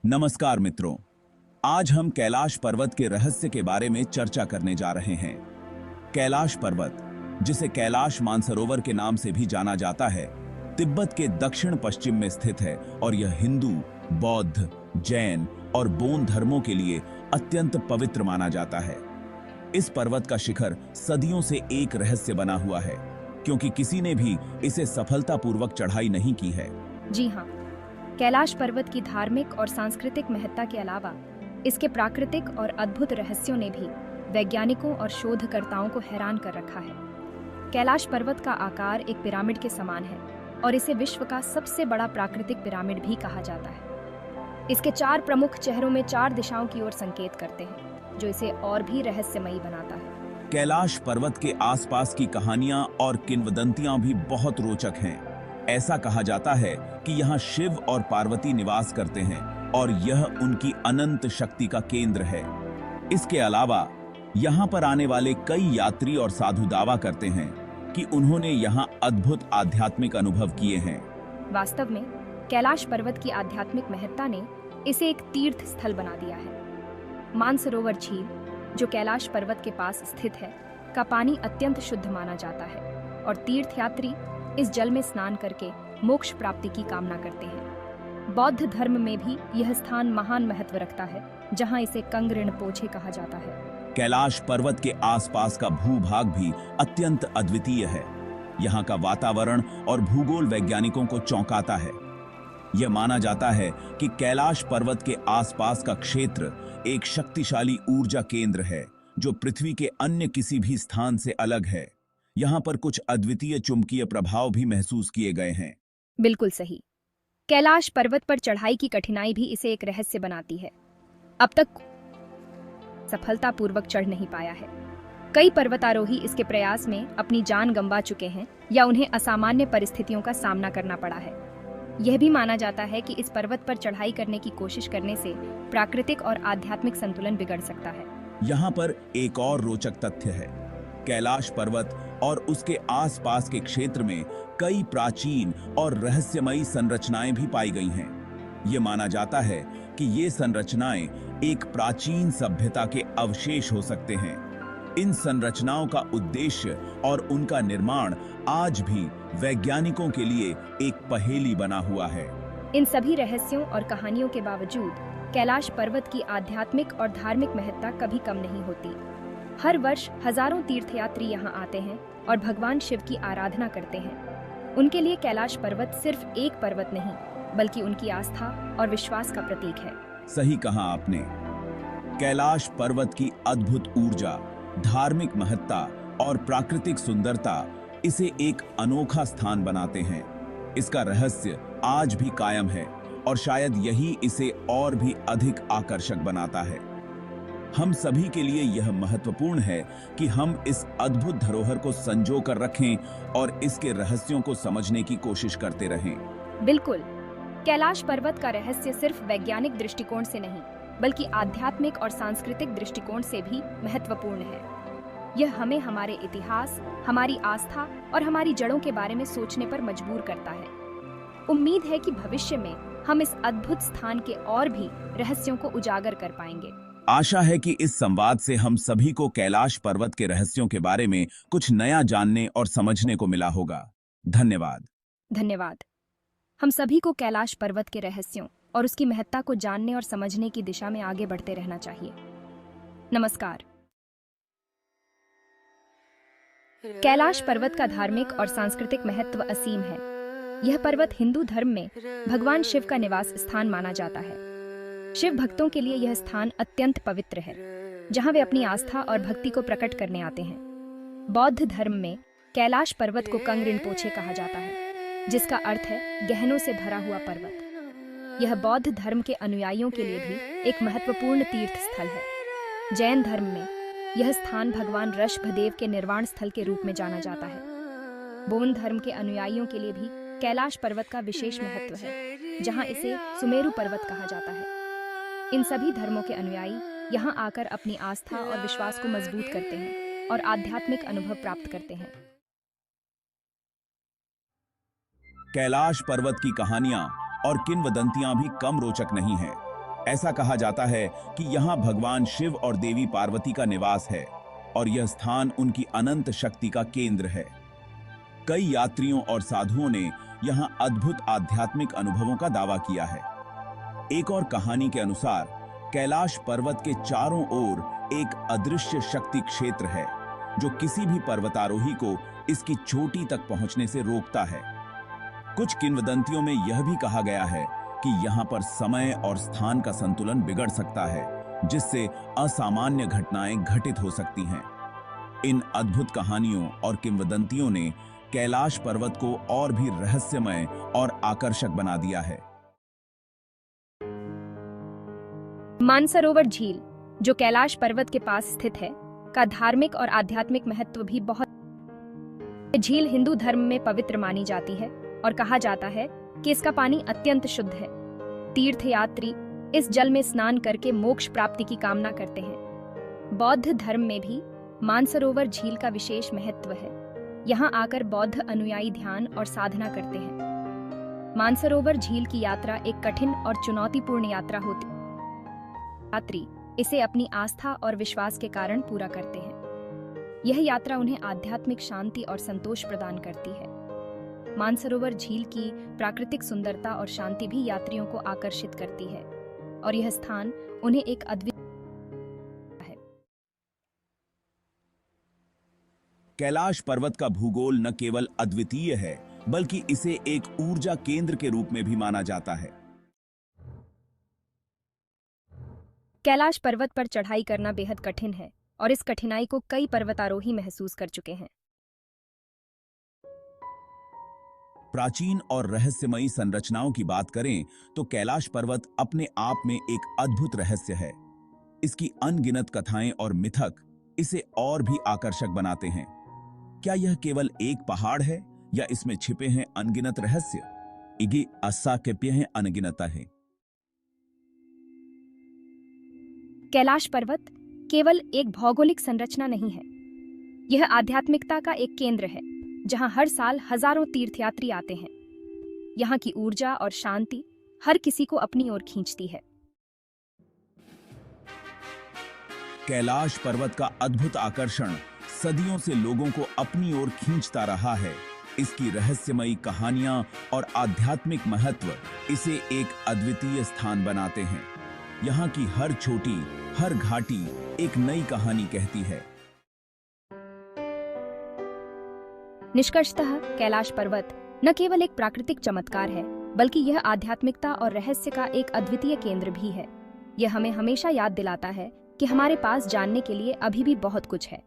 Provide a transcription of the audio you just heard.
नमस्कार मित्रों, आज हम कैलाश पर्वत के रहस्य के बारे में चर्चा करने जा रहे हैं। कैलाश पर्वत, जिसे कैलाश मानसरोवर के नाम से भी जाना जाता है, तिब्बत के दक्षिण पश्चिम में स्थित है और यह हिंदू, बौद्ध, जैन और बोन धर्मों के लिए अत्यंत पवित्र माना जाता है। इस पर्वत का शिखर सदियों से एक रहस्य बना हुआ है, क्योंकि किसी ने भी इसे सफलतापूर्वक चढ़ाई नहीं की है। जी हाँ, कैलाश पर्वत की धार्मिक और सांस्कृतिक महत्ता के अलावा इसके प्राकृतिक और अद्भुत रहस्यों ने भी वैज्ञानिकों और शोधकर्ताओं को हैरान कर रखा है। कैलाश पर्वत का आकार एक पिरामिड के समान है और इसे विश्व का सबसे बड़ा प्राकृतिक पिरामिड भी कहा जाता है। इसके 4 प्रमुख चेहरों में 4 दिशाओं की ओर संकेत करते हैं, जो इसे और भी रहस्यमयी बनाता है। कैलाश पर्वत के आसपास की कहानियां और किंवदंतियां भी बहुत रोचक हैं। ऐसा कहा जाता है कि यहाँ शिव और पार्वती निवास करते हैं और यह उनकी अनंत शक्ति का केंद्र है। इसके अलावा यहाँ पर आने वाले कई यात्री और साधु दावा करते हैं कि उन्होंने यहाँ अद्भुत आध्यात्मिक अनुभव किए हैं। वास्तव में कैलाश पर्वत की आध्यात्मिक महत्ता ने इसे एक तीर्थ स्थल बना दिया है। मानसरोवर झील, जो कैलाश पर्वत के पास स्थित है, का पानी अत्यंत शुद्ध माना जाता है और तीर्थयात्री इस जल में स्नान करके मोक्ष प्राप्ति की कामना करते हैं। बौद्ध धर्म में भी यह स्थान महान महत्व रखता है, जहां इसे कंग रिनपोछे कहा जाता है। कैलाश पर्वत के आसपास का भूभाग भी अत्यंत अद्वितीय है। यहाँ का वातावरण और भूगोल वैज्ञानिकों को चौंकाता है। यह माना जाता है कि कैलाश पर्वत के आसपास का क्षेत्र एक शक्तिशाली ऊर्जा केंद्र है, जो पृथ्वी के अन्य किसी भी स्थान से अलग है। यहाँ पर कुछ अद्वितीय चुंबकीय प्रभाव भी महसूस किए गए हैं। बिल्कुल सही। कैलाश पर्वत पर चढ़ाई की कठिनाई भी इसे एक रहस्य बनाती है। अब तक सफलतापूर्वक चढ़ नहीं पाया है। कई पर्वतारोही इसके प्रयास में अपनी जान गंवा चुके हैं या उन्हें असामान्य परिस्थितियों का सामना करना पड़ा है। यह भी माना जाता है कि इस पर्वत पर चढ़ाई करने की कोशिश करने से प्राकृतिक और आध्यात्मिक संतुलन बिगड़ सकता है। यहाँ पर एक और रोचक तथ्य है। कैलाश पर्वत और उसके आसपास के क्षेत्र में कई प्राचीन और रहस्यमयी संरचनाएं भी पाई गई हैं। ये माना जाता है कि ये संरचनाएं एक प्राचीन सभ्यता के अवशेष हो सकते हैं। इन संरचनाओं का उद्देश्य और उनका निर्माण आज भी वैज्ञानिकों के लिए एक पहेली बना हुआ है। इन सभी रहस्यों और कहानियों के बावजूद कैलाश पर्वत की आध्यात्मिक और धार्मिक महत्ता कभी कम नहीं होती। हर वर्ष हजारों तीर्थयात्री यहाँ आते हैं और भगवान शिव की आराधना करते हैं। उनके लिए कैलाश पर्वत सिर्फ एक पर्वत नहीं, बल्कि उनकी आस्था और विश्वास का प्रतीक है। सही कहा आपने। कैलाश पर्वत की अद्भुत ऊर्जा, धार्मिक महत्ता और प्राकृतिक सुंदरता इसे एक अनोखा स्थान बनाते हैं। इसका रहस्य आज भी कायम है और शायद यही इसे और भी अधिक आकर्षक बनाता है। हम सभी के लिए यह महत्वपूर्ण है कि हम इस अद्भुत धरोहर को संजो कर रखें और इसके रहस्यों को समझने की कोशिश करते रहें। बिल्कुल, कैलाश पर्वत का रहस्य सिर्फ वैज्ञानिक दृष्टिकोण से नहीं, बल्कि आध्यात्मिक और सांस्कृतिक दृष्टिकोण से भी महत्वपूर्ण है। यह हमें हमारे इतिहास, हमारी आस्था और हमारी जड़ों के बारे में सोचने पर मजबूर करता है। उम्मीद है कि भविष्य में हम इस अद्भुत स्थान के और भी रहस्यों को उजागर कर पाएंगे। आशा है कि इस संवाद से हम सभी को कैलाश पर्वत के रहस्यों के बारे में कुछ नया जानने और समझने को मिला होगा। धन्यवाद। धन्यवाद। हम सभी को कैलाश पर्वत के रहस्यों और उसकी महत्ता को जानने और समझने की दिशा में आगे बढ़ते रहना चाहिए। नमस्कार। कैलाश पर्वत का धार्मिक और सांस्कृतिक महत्व असीम है। यह पर्वत हिंदू धर्म में भगवान शिव का निवास स्थान माना जाता है। शिव भक्तों के लिए यह स्थान अत्यंत पवित्र है, जहां वे अपनी आस्था और भक्ति को प्रकट करने आते हैं। बौद्ध धर्म में कैलाश पर्वत को कंग रिनपोछे कहा जाता है, जिसका अर्थ है गहनों से भरा हुआ पर्वत। यह बौद्ध धर्म के अनुयायियों के लिए भी एक महत्वपूर्ण तीर्थ स्थल है। जैन धर्म में यह स्थान भगवान ऋषभदेव के निर्वाण स्थल के रूप में जाना जाता है। बोन धर्म के अनुयायियों के लिए भी कैलाश पर्वत का विशेष महत्व है, जहां इसे सुमेरु पर्वत कहा जाता है। इन सभी धर्मों के अनुयायी यहाँ आकर अपनी आस्था और विश्वास को मजबूत करते हैं और आध्यात्मिक अनुभव प्राप्त करते हैं। कैलाश पर्वत की कहानियां और किंवदंतियां भी कम रोचक नहीं हैं। ऐसा कहा जाता है कि यहाँ भगवान शिव और देवी पार्वती का निवास है और यह स्थान उनकी अनंत शक्ति का केंद्र है। कई यात्रियों और साधुओं ने यहाँ अद्भुत आध्यात्मिक अनुभवों का दावा किया है। एक और कहानी के अनुसार कैलाश पर्वत के चारों ओर एक अदृश्य शक्ति क्षेत्र है जो किसी भी पर्वतारोही को इसकी चोटी तक पहुंचने से रोकता है। कुछ किंवदंतियों में यह भी कहा गया है कि यहाँ पर समय और स्थान का संतुलन बिगड़ सकता है, जिससे असामान्य घटनाएं घटित हो सकती हैं। इन अद्भुत कहानियों और किंवदंतियों ने कैलाश पर्वत को और भी रहस्यमय और आकर्षक बना दिया है। मानसरोवर झील, जो कैलाश पर्वत के पास स्थित है, का धार्मिक और आध्यात्मिक महत्व भी बहुत। झील हिंदू धर्म में पवित्र मानी जाती है और कहा जाता है कि इसका पानी अत्यंत शुद्ध है। तीर्थयात्री इस जल में स्नान करके मोक्ष प्राप्ति की कामना करते हैं। बौद्ध धर्म में भी मानसरोवर झील का विशेष महत्व है। यहाँ आकर बौद्ध अनुयायी ध्यान और साधना करते हैं। मानसरोवर झील की यात्रा एक कठिन और चुनौतीपूर्ण यात्रा होती है। यात्री इसे अपनी आस्था और विश्वास के कारण पूरा करते हैं। यह यात्रा उन्हें आध्यात्मिक शांति और संतोष प्रदान करती है। मानसरोवर झील की प्राकृतिक सुंदरता और शांति भी यात्रियों को आकर्षित करती है और यह स्थान उन्हें एक अद्वितीय है। कैलाश पर्वत का भूगोल न केवल अद्वितीय है, बल्कि इसे एक ऊर्जा केंद्र के रूप में भी माना जाता है। कैलाश पर्वत पर चढ़ाई करना बेहद कठिन है और इस कठिनाई को कई पर्वतारोही महसूस कर चुके हैं। प्राचीन और रहस्यमयी संरचनाओं की बात करें तो कैलाश पर्वत अपने आप में एक अद्भुत रहस्य है। इसकी अनगिनत कथाएं और मिथक इसे और भी आकर्षक बनाते हैं। क्या यह केवल एक पहाड़ है या इसमें छिपे हैं अनगिनत रहस्य? इगी असाक्यप्य हैं अनगिनता है। कैलाश पर्वत केवल एक भौगोलिक संरचना नहीं है, यह आध्यात्मिकता का एक केंद्र है जहां हर साल हजारों तीर्थयात्री आते हैं। यहाँ की ऊर्जा और शांति हर किसी को अपनी ओर खींचती है। कैलाश पर्वत का अद्भुत आकर्षण सदियों से लोगों को अपनी ओर खींचता रहा है। इसकी रहस्यमयी कहानियां और आध्यात्मिक महत्व इसे एक अद्वितीय स्थान बनाते हैं। यहाँ की हर चोटी, हर घाटी एक नई कहानी कहती है। निष्कर्षतः कैलाश पर्वत न केवल एक प्राकृतिक चमत्कार है, बल्कि यह आध्यात्मिकता और रहस्य का एक अद्वितीय केंद्र भी है। यह हमें हमेशा याद दिलाता है कि हमारे पास जानने के लिए अभी भी बहुत कुछ है।